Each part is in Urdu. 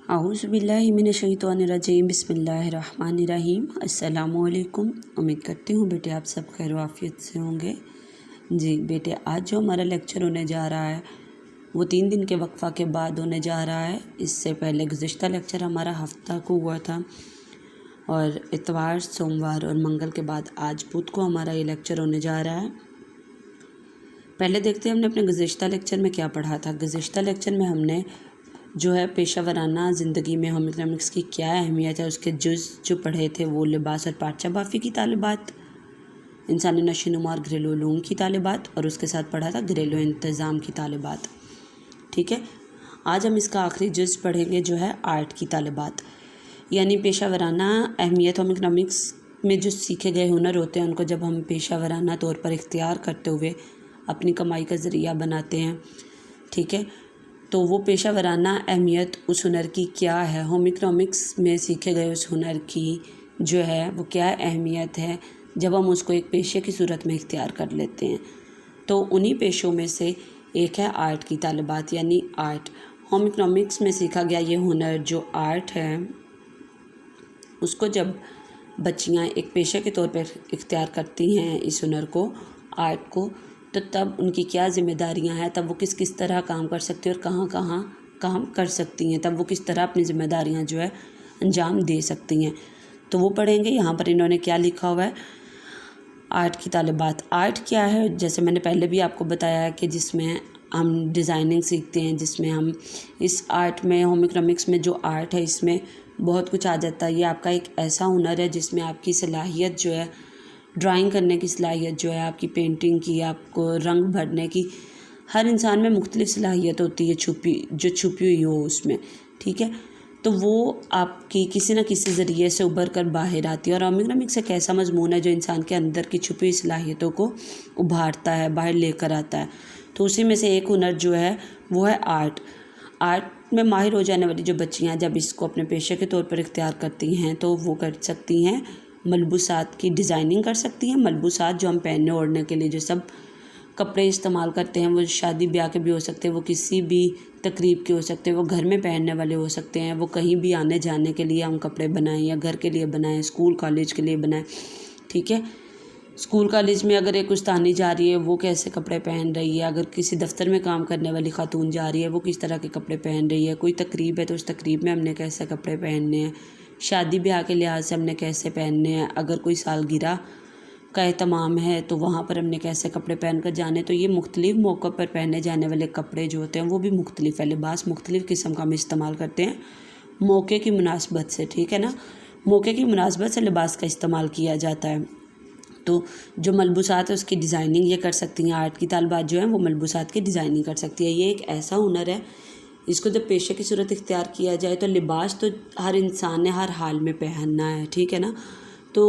اعوذ باللہ من الشیطان الرجیم بسم اللہ الرحمن الرحیم۔ السلام علیکم۔ امید کرتی ہوں بیٹے آپ سب خیر و عافیت سے ہوں گے۔ جی بیٹے، آج جو ہمارا لیکچر ہونے جا رہا ہے وہ 3 دن کے وقفہ کے بعد ہونے جا رہا ہے۔ اس سے پہلے گزشتہ لیکچر ہمارا ہفتہ کو ہوا تھا، اور اتوار، سوموار اور منگل کے بعد آج بدھ کو ہمارا یہ لیکچر ہونے جا رہا ہے۔ پہلے دیکھتے ہیں ہم نے اپنے گزشتہ لیکچر میں کیا پڑھا تھا۔ گزشتہ لیکچر میں ہم نے جو ہے پیشہ ورانہ زندگی میں ہوم اکنامکس کی کیا اہمیت ہے، اس کے جز جو پڑھے تھے وہ لباس اور پاٹچہ بافی کی طالبات، انسانی نشو و نما اور گھریلو علوم کی طالبات، اور اس کے ساتھ پڑھا تھا گھریلو انتظام کی طالبات۔ ٹھیک ہے، آج ہم اس کا آخری جز پڑھیں گے جو ہے آرٹ کی طالبات، یعنی پیشہ ورانہ اہمیت۔ ہوم اکنامکس میں جو سیکھے گئے ہنر ہوتے ہیں ان کو جب ہم پیشہ ورانہ طور پر اختیار کرتے ہوئے اپنی کمائی کا ذریعہ بناتے ہیں، ٹھیک ہے، تو وہ پیشہ ورانہ اہمیت اس ہنر کی کیا ہے، ہوم اکنامکس میں سیکھے گئے اس ہنر کی جو ہے وہ کیا اہمیت ہے جب ہم اس کو ایک پیشے کی صورت میں اختیار کر لیتے ہیں۔ تو انہی پیشوں میں سے ایک ہے آرٹ کی طالبات، یعنی آرٹ۔ ہوم اکنامکس میں سیکھا گیا یہ ہنر جو آرٹ ہے، اس کو جب بچیاں ایک پیشے کے طور پر اختیار کرتی ہیں اس ہنر کو، آرٹ کو، تو تب ان کی کیا ذمہ داریاں ہیں، تب وہ کس طرح کام کر سکتی ہیں اور کہاں کہاں کام کر سکتی ہیں، تب وہ کس طرح اپنی ذمہ داریاں جو ہے انجام دے سکتی ہیں، تو وہ پڑھیں گے۔ یہاں پر انہوں نے کیا لکھا ہوا ہے، آرٹ کی طالبات۔ آرٹ کیا ہے، جیسے میں نے پہلے بھی آپ کو بتایا ہے کہ جس میں ہم ڈیزائننگ سیکھتے ہیں، جس میں ہم اس آرٹ میں، ہوم اکنامکس میں جو آرٹ ہے اس میں بہت کچھ آ جاتا ہے۔ یہ آپ کا ایک ایسا ہنر ہے جس میں آپ کی صلاحیت جو ہے، ڈرائنگ کرنے کی صلاحیت جو ہے، آپ کی پینٹنگ کی، آپ کو رنگ بھرنے کی، ہر انسان میں مختلف صلاحیت ہوتی ہے چھپی ہوئی ہو اس میں، ٹھیک ہے، تو وہ آپ کی کسی نہ کسی ذریعے سے ابھر کر باہر آتی ہے۔ اور ہوم اکنامکس ایک ایسا مضمون ہے جو انسان کے اندر کی چھپی ہوئی صلاحیتوں کو ابھارتا ہے، باہر لے کر آتا ہے۔ تو اسی میں سے ایک ہنر جو ہے وہ ہے آرٹ۔ آرٹ میں ماہر ہو جانے والی جو بچیاں جب اس کو اپنے پیشے کے طور پر اختیار کرتی ہیں تو وہ کر سکتی ہیں ملبوسات کی ڈیزائننگ کر سکتی ہیں۔ ملبوسات جو ہم پہننے اوڑھنے کے لیے جو سب کپڑے استعمال کرتے ہیں، وہ شادی بیاہ کے بھی ہو سکتے ہیں، وہ کسی بھی تقریب کے ہو سکتے ہیں، وہ گھر میں پہننے والے ہو سکتے ہیں، وہ کہیں بھی آنے جانے کے لیے ہم کپڑے بنائیں یا گھر کے لیے بنائیں، اسکول کالج کے لیے بنائیں، ٹھیک ہے۔ اسکول کالج میں اگر ایک استانی جا رہی ہے وہ کیسے کپڑے پہن رہی ہے، اگر کسی دفتر میں کام کرنے والی خاتون جا رہی ہے وہ کس طرح کے کپڑے پہن رہی ہے، کوئی تقریب ہے تو اس تقریب میں ہم نے کیسے کپڑے پہننے ہیں، شادی بیاہ کے لحاظ سے ہم نے کیسے پہننے ہیں، اگر کوئی سالگرہ کا اہتمام ہے تو وہاں پر ہم نے کیسے کپڑے پہن کر جانے۔ تو یہ مختلف موقع پر پہنے جانے والے کپڑے جو ہوتے ہیں وہ بھی مختلف ہے، لباس مختلف قسم کا ہم استعمال کرتے ہیں موقع کی مناسبت سے، ٹھیک ہے نا، موقع کی مناسبت سے لباس کا استعمال کیا جاتا ہے۔ تو جو ملبوسات ہے اس کی ڈیزائننگ یہ کر سکتی ہیں، آرٹ کی طالبات جو ہیں وہ ملبوسات کی ڈیزائننگ کر سکتی ہے۔ یہ ایک ایسا ہنر ہے اس کو جب پیشے کی صورت اختیار کیا جائے تو لباس تو ہر انسان نے ہر حال میں پہننا ہے، ٹھیک ہے نا، تو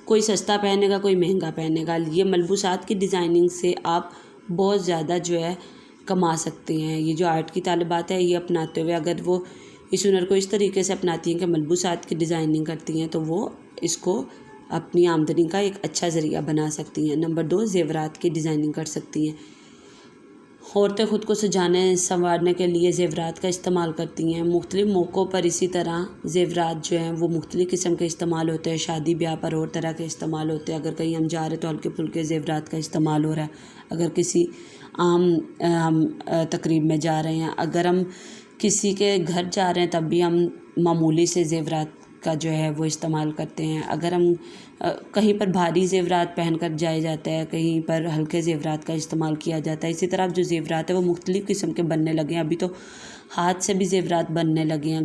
کوئی سستا پہنے گا کوئی مہنگا پہنے گا۔ یہ ملبوسات کی ڈیزائننگ سے آپ بہت زیادہ جو ہے کما سکتے ہیں۔ یہ جو آرٹ کی طالبات ہے یہ اپناتے ہوئے اگر وہ اس ہنر کو اس طریقے سے اپناتی ہیں کہ ملبوسات کی ڈیزائننگ کرتی ہیں تو وہ اس کو اپنی آمدنی کا ایک اچھا ذریعہ بنا سکتی ہیں۔ نمبر 2، زیورات کی ڈیزائننگ کر سکتی ہیں۔ عورتیں خود کو سجانے سنوارنے کے لیے زیورات کا استعمال کرتی ہیں مختلف موقعوں پر۔ اسی طرح زیورات جو ہیں وہ مختلف قسم کے استعمال ہوتے ہیں، شادی بیاہ پر اور طرح کے استعمال ہوتے ہیں، اگر کہیں ہم جا رہے تو ہلکے پھلکے زیورات کا استعمال ہو رہا ہے، اگر کسی عام ہم تقریب میں جا رہے ہیں، اگر ہم کسی کے گھر جا رہے ہیں تب بھی ہم معمولی سے زیورات کا جو ہے وہ استعمال کرتے ہیں، اگر ہم کہیں پر بھاری زیورات پہن کر جایا جاتا ہے، کہیں پر ہلکے زیورات کا استعمال کیا جاتا ہے۔ اسی طرح جو زیورات ہیں وہ مختلف قسم کے بننے لگے ہیں، ابھی تو ہاتھ سے بھی زیورات بننے لگے ہیں،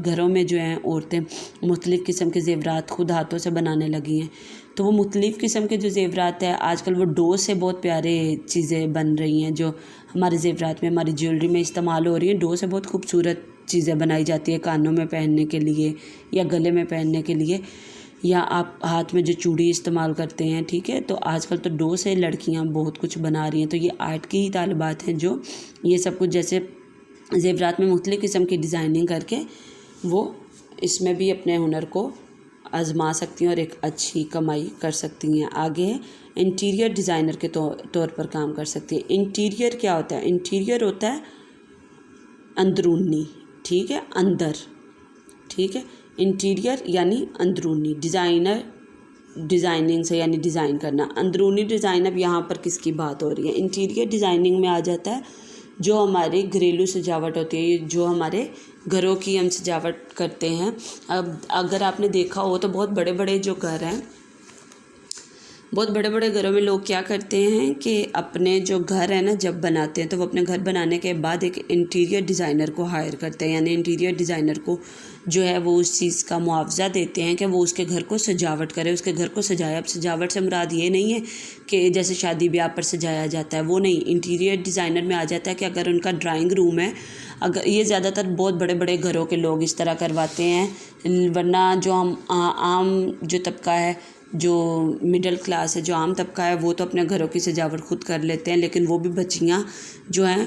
گھروں میں جو ہیں عورتیں مختلف قسم کے زیورات خود ہاتھوں سے بنانے لگی ہیں۔ تو وہ مختلف قسم کے جو زیورات ہیں آج کل وہ ڈو سے بہت پیارے چیزیں بن رہی ہیں جو ہمارے زیورات میں، ہماری جیولری میں استعمال ہو رہی ہیں۔ ڈو سے بہت خوبصورت چیزیں بنائی جاتی ہیں کانوں میں پہننے کے لیے یا گلے میں پہننے کے لیے، یا آپ ہاتھ میں جو چوڑی استعمال کرتے ہیں، ٹھیک ہے، تو آج کل تو ڈو سے لڑکیاں بہت کچھ بنا رہی ہیں۔ تو یہ آرٹ کی ہی طالبات ہیں جو یہ سب کچھ جیسے زیورات میں مختلف قسم کی ڈیزائننگ کر کے وہ اس میں بھی اپنے ہنر کو آزما سکتی ہیں اور ایک اچھی کمائی کر سکتی ہیں۔ آگے ہے انٹیریئر ڈیزائنر کے طور پر کام کر سکتی ہے۔ انٹیریئر کیا ہوتا ہے؟ انٹیریئر ہوتا ہے اندرونی، ٹھیک ہے، اندر، ٹھیک ہے، انٹیریئر یعنی اندرونی، ڈیزائننگ سے یعنی ڈیزائن کرنا، اندرونی ڈیزائن اب یہاں پر کس کی بات ہو رہی ہے؟ انٹیریئر ڈیزائننگ میں آ جاتا ہے جو ہماری گھریلو سجاوٹ ہوتی ہے، جو ہمارے گھروں کی ہم سجاوٹ کرتے ہیں۔ اب اگر آپ نے دیکھا ہو تو بہت بڑے بڑے جو گھر ہیں، بہت بڑے بڑے گھروں میں لوگ کیا کرتے ہیں کہ اپنے جو گھر ہے نا جب بناتے ہیں تو وہ اپنے گھر بنانے کے بعد ایک انٹیریئر ڈیزائنر کو ہائر کرتے ہیں، یعنی انٹیریئر ڈیزائنر کو جو ہے وہ اس چیز کا معاوضہ دیتے ہیں کہ وہ اس کے گھر کو سجاوٹ کرے، اس کے گھر کو سجائے۔ اب سجاوٹ سے مراد یہ نہیں ہے کہ جیسے شادی بیاہ پر سجایا جاتا ہے، وہ نہیں، انٹیریئر ڈیزائنر میں آ جاتا ہے کہ اگر ان کا ڈرائنگ روم ہے، اگر یہ زیادہ تر بہت بڑے بڑے گھروں کے لوگ اس طرح کرواتے ہیں، ورنہ جو ہم عام جو طبقہ ہے، جو مڈل کلاس ہے، جو عام طبقہ ہے، وہ تو اپنے گھروں کی سجاوٹ خود کر لیتے ہیں، لیکن وہ بھی بچیاں جو ہیں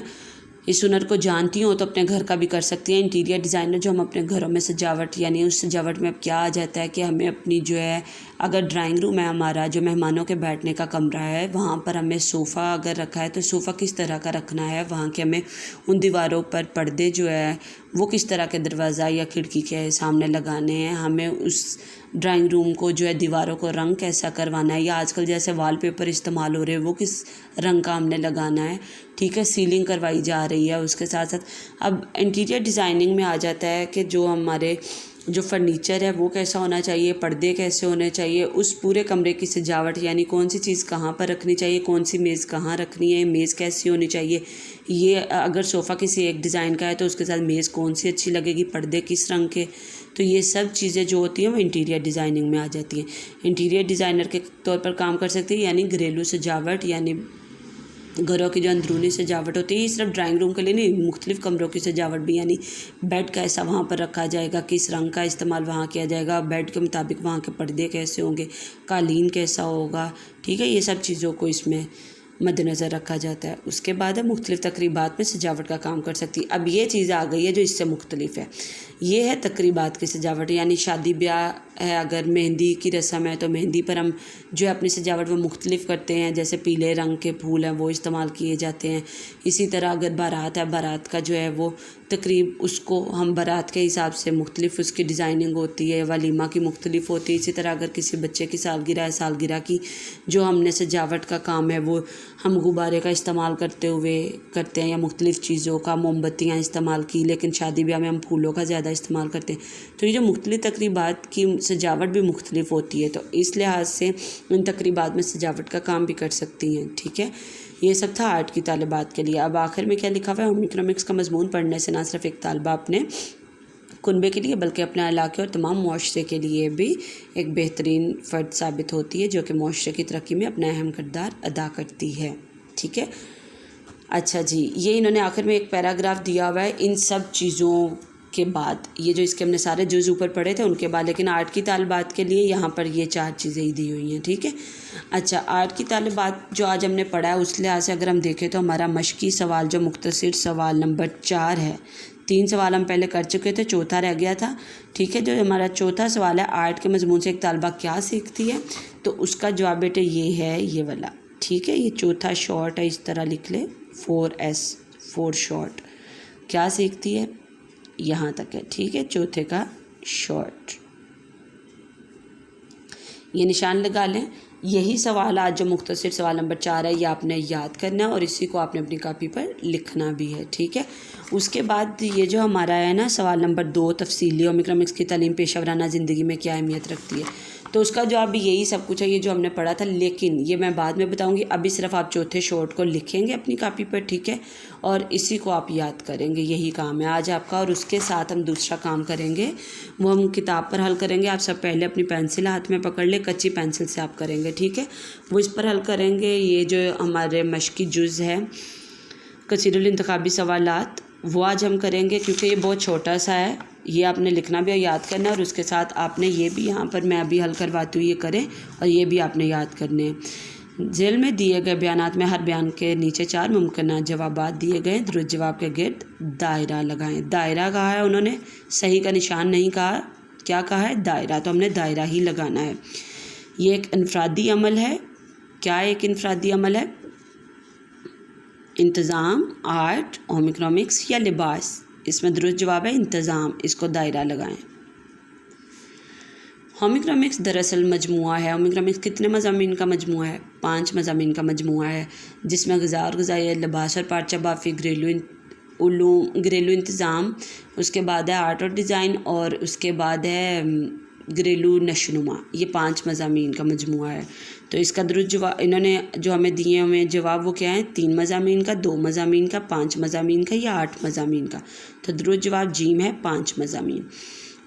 اس ہنر کو جانتی ہوں تو اپنے گھر کا بھی کر سکتی ہیں۔ انٹیریئر ڈیزائنر جو ہم اپنے گھروں میں سجاوٹ، یعنی اس سجاوٹ میں اب کیا آ جاتا ہے کہ ہمیں اپنی جو ہے، اگر ڈرائنگ روم ہے ہمارا جو مہمانوں کے بیٹھنے کا کمرہ ہے، وہاں پر ہمیں صوفہ اگر رکھا ہے تو صوفہ کس طرح کا رکھنا ہے، وہاں کے ہمیں ان دیواروں پر پردے جو ہے وہ کس طرح کے دروازہ یا کھڑکی کے سامنے لگانے ہیں، ہمیں اس ڈرائنگ روم کو جو ہے دیواروں کو رنگ کیسا کروانا ہے، یا آج کل جیسے وال پیپر استعمال ہو رہے ہیں وہ کس رنگ کا ہم نے لگانا ہے، ٹھیک ہے، سیلنگ کروائی جا رہی ہے۔ اس کے ساتھ ساتھ اب انٹیریئر ڈیزائننگ میں آ جاتا ہے کہ جو ہمارے جو فرنیچر ہے وہ کیسا ہونا چاہیے، پردے کیسے ہونے چاہیے، اس پورے کمرے کی سجاوٹ، یعنی کون سی چیز کہاں پر رکھنی چاہیے، کون سی میز کہاں رکھنی ہے، میز کیسی ہونی چاہیے، یہ اگر صوفہ کسی ایک ڈیزائن کا ہے تو اس کے ساتھ میز کون سی اچھی لگے گی، پردے کس رنگ کے، تو یہ سب چیزیں جو ہوتی ہیں وہ انٹیریئر ڈیزائننگ میں آ جاتی ہیں۔ انٹیریئر ڈیزائنر کے طور پر کام کر سکتی ہے، یعنی گھریلو سجاوٹ، یعنی گھروں کی جو اندرونی سجاوٹ ہوتی ہے، یہ صرف ڈرائنگ روم کے لیے نہیں، مختلف کمروں کی سجاوٹ بھی، یعنی بیڈ کیسا وہاں پر رکھا جائے گا، کس رنگ کا استعمال وہاں کیا جائے گا، بیڈ کے مطابق وہاں کے پردے کیسے ہوں گے، قالین کیسا ہوگا، ٹھیک ہے، یہ سب چیزوں کو اس میں مد نظر رکھا جاتا ہے۔ اس کے بعد ہے مختلف تقریبات میں سجاوٹ کا کام کر سکتی ہے۔ اب یہ چیز آ گئی ہے جو اس سے مختلف ہے، یہ ہے تقریبات کی سجاوٹ، یعنی شادی بیاہ ہے، اگر مہندی کی رسم ہے تو مہندی پر ہم جو ہے اپنی سجاوٹ وہ مختلف کرتے ہیں، جیسے پیلے رنگ کے پھول ہیں وہ استعمال کیے جاتے ہیں۔ اسی طرح اگر بارات ہے، بارات کا جو ہے وہ تقریب، اس کو ہم بارات کے حساب سے مختلف اس کی ڈیزائننگ ہوتی ہے، ولیمہ کی مختلف ہوتی ہے۔ اسی طرح اگر کسی بچے کی سالگرہ ہے، سالگرہ کی جو ہم نے سجاوٹ کا کام ہے وہ ہم غبارے کا استعمال کرتے ہوئے کرتے ہیں، یا مختلف چیزوں کا، موم بتیاں استعمال کی، لیکن شادی بیاہ میں ہم پھولوں کا زیادہ استعمال کرتے ہیں۔ تو یہ جو مختلف تقریبات کی سجاوٹ بھی مختلف ہوتی ہے، تو اس لحاظ سے ان تقریبات میں سجاوٹ کا کام بھی کر سکتی ہیں، ٹھیک ہے۔ یہ سب تھا آرٹ کی طالبات کے لیے۔ اب آخر میں کیا لکھا ہوا ہے، ہوم اکنامکس کا مضمون پڑھنے سے نہ صرف ایک طالبہ اپنے کنبے کے لیے بلکہ اپنے علاقے اور تمام معاشرے کے لیے بھی ایک بہترین فرد ثابت ہوتی ہے، جو کہ معاشرے کی ترقی میں اپنا اہم کردار ادا کرتی ہے، ٹھیک ہے۔ اچھا جی، یہ انہوں نے آخر میں ایک پیراگراف دیا ہوا ہے ان سب چیزوں کے بعد، یہ جو اس کے ہم نے سارے جز اوپر پڑھے تھے ان کے بعد، لیکن آرٹ کی طالبات کے لیے یہاں پر یہ 4 چیزیں ہی دی ہوئی ہیں، ٹھیک ہے۔ اچھا، آرٹ کی طالبات جو آج ہم نے پڑھا ہے اس لحاظ سے اگر ہم دیکھیں تو ہمارا مشقی سوال جو مختصر سوال نمبر 4 ہے، 3 سوال ہم پہلے کر چکے تھے، چوتھا رہ گیا تھا، ٹھیک ہے۔ جو ہمارا چوتھا سوال ہے، آرٹ کے مضمون سے ایک طالبہ کیا سیکھتی ہے، تو اس کا جواب بیٹے یہ ہے، یہ والا، ٹھیک ہے۔ یہ چوتھا شارٹ ہے، اس طرح لکھ لے، 4S 4 شارٹ، کیا سیکھتی ہے، یہاں تک ہے، ٹھیک ہے، چوتھے کا شارٹ، یہ نشان لگا لیں۔ یہی سوال آج جو مختصر سوال نمبر 4 ہے یہ آپ نے یاد کرنا ہے اور اسی کو آپ نے اپنی کاپی پر لکھنا بھی ہے، ٹھیک ہے۔ اس کے بعد یہ جو ہمارا ہے نا سوال نمبر 2، تفصیلی ہوم اکنامکس کی تعلیم پیشہ ورانہ زندگی میں کیا اہمیت رکھتی ہے، تو اس کا جواب بھی یہی سب کچھ ہے، یہ جو ہم نے پڑھا تھا، لیکن یہ میں بعد میں بتاؤں گی، ابھی صرف آپ چوتھے شارٹ کو لکھیں گے اپنی کاپی پر، ٹھیک ہے، اور اسی کو آپ یاد کریں گے، یہی کام ہے آج آپ کا۔ اور اس کے ساتھ ہم دوسرا کام کریں گے، وہ ہم کتاب پر حل کریں گے۔ آپ سب پہلے اپنی پینسل ہاتھ میں پکڑ لیں، کچی پینسل سے آپ کریں گے، ٹھیک ہے، وہ اس پر حل کریں گے۔ یہ جو ہمارے مشقی جز ہے کثیر الانتخابی سوالات، وہ آج ہم کریں گے، کیونکہ یہ بہت چھوٹا سا ہے، یہ آپ نے لکھنا بھی اور یاد کرنا ہے، اور اس کے ساتھ آپ نے یہ بھی یہاں پر میں ابھی حل کرواتی ہوں یہ کریں، اور یہ بھی آپ نے یاد کرنے ہیں۔ ذیل میں دیے گئے بیانات میں ہر بیان کے نیچے 4 ممکنہ جوابات دیے گئے، درست جواب کے گرد دائرہ لگائیں۔ دائرہ کہا ہے انہوں نے، صحیح کا نشان نہیں کہا، کیا کہا ہے، دائرہ، تو ہم نے دائرہ ہی لگانا ہے۔ یہ ایک انفرادی عمل ہے، کیا ایک انفرادی عمل ہے، انتظام، آرٹ، ہوم اکنامکس یا لباس، اس میں درست جواب ہے انتظام، اس کو دائرہ لگائیں۔ ہومیکرامکس دراصل مجموعہ ہے۔ ہومیکرامکس کتنے مضامین کا مجموعہ ہے؟ 5 مضامین کا مجموعہ ہے، جس میں غذا اور غذائیت، لباس اور پارچہ بافی، گھریلو انتظام، اس کے بعد ہے آرٹ اور ڈیزائن، اور اس کے بعد ہے گھریلو نشوونما۔ یہ 5 مضامین کا مجموعہ ہے۔ تو اس کا درست جواب انہوں نے جو ہمیں دیے ہوئے جواب وہ کیا ہے؟ 3 مضامین کا، 2 مضامین کا، 5 مضامین کا یا 8 مضامین کا۔ تو درست جواب جیم ہے، 5 مضامین۔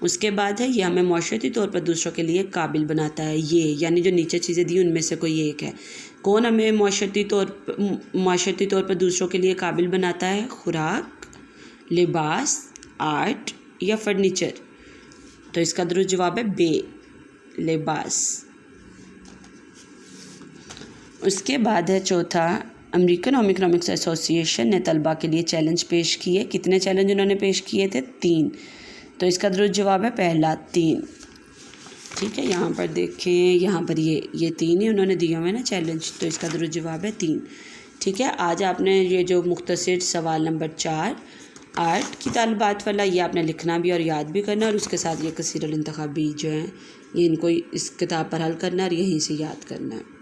اس کے بعد ہے یہ ہمیں معاشرتی طور پر دوسروں کے لیے قابل بناتا ہے۔ یہ یعنی جو نیچے چیزیں دی ان میں سے کوئی ایک ہے۔ کون ہمیں معاشرتی طور پر دوسروں کے لیے قابل بناتا ہے؟ خوراک، لباس، آرٹ یا فرنیچر؟ تو اس کا درست جواب ہے بے، لباس۔ اس کے بعد ہے چوتھا، امریکن ہومیکرامکس ایسوسی ایشن نے طلباء کے لیے چیلنج پیش کیے۔ کتنے چیلنج انہوں نے پیش کیے تھے؟ 3۔ تو اس کا درست جواب ہے پہلا 3۔ ٹھیک ہے، یہاں پر دیکھیں، یہاں پر یہ 3 ہی انہوں نے دیے ہوئے نا چیلنج، تو اس کا درست جواب ہے 3۔ ٹھیک ہے، آج آپ نے یہ جو مختصر سوال نمبر 4 آرٹ کی طالبات والا، یہ آپ نے لکھنا بھی اور یاد بھی کرنا، اور اس کے ساتھ یہ کثیر الانتخابی جو ہیں یہ ان کو اس کتاب پر حل کرنا اور یہیں سے یاد کرنا ہے۔